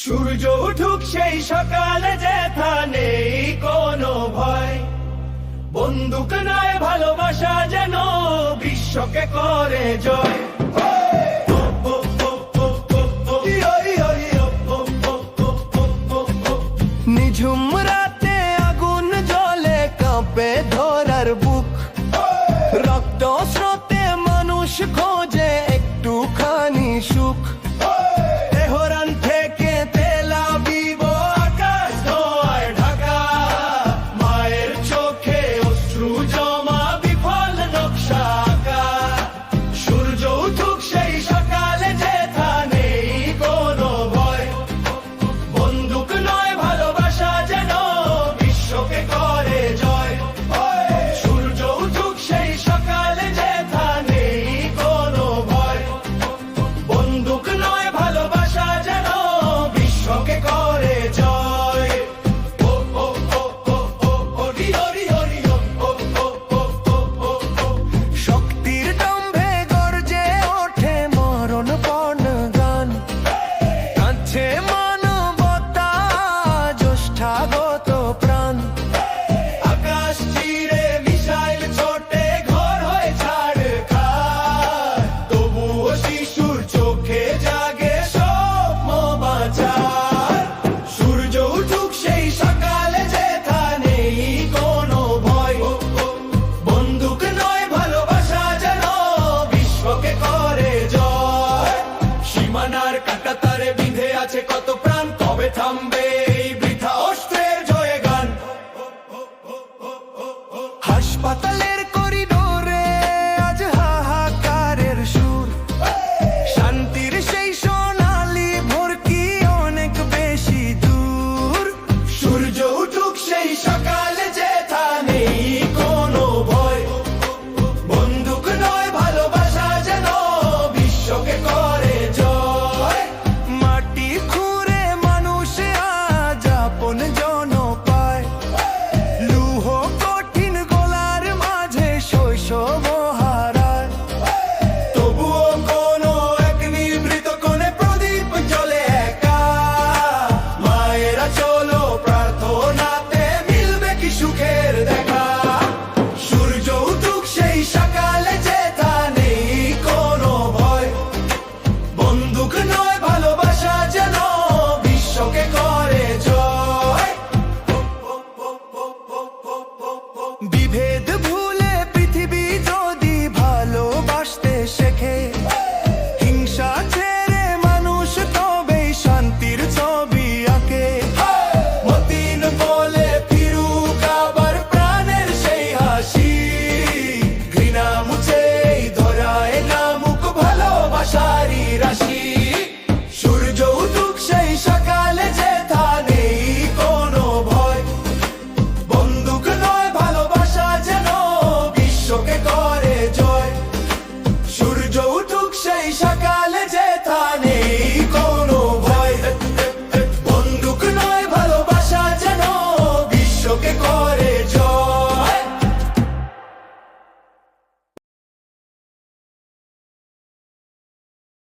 সূর্য উঠুক সেই সকালে যেথা নেই কোনো ভয়, বন্দুক নয় ভালোবাসা যেন বিশ্বকে করে জয়। নিঝুম রাতে আগুন জ্বলে কাঁপে ধরার বুক, রক্ত স্রোতে মানুষ খোঁজে একটুখানি সুখ। তেহরান থেকে তেল আবিব আকাশ ধোঁয়ায় ঢাকা, মায়ের চোখে অশ্রু জমা বিফল নকশা আঁকা। সূর্য উঠুক সেই সকালে যেথা নেই কোনো ভয়, বন্দুক নয় ভালোবাসা যেন বিশ্বকে করে জয়। সূর্য উঠুক সেই সকালে যেথা নেই কোনো ভয়, বন্দুক নয় ভালোবাসা যেন বিশ্বকে করে জয়। ও ও ও ও ও ও রি ও রি ও রি ও ও ও ও ও ও ও। শক্তির দম্ভে গর্জে ওঠে মরণপণ গান, কাঁদছে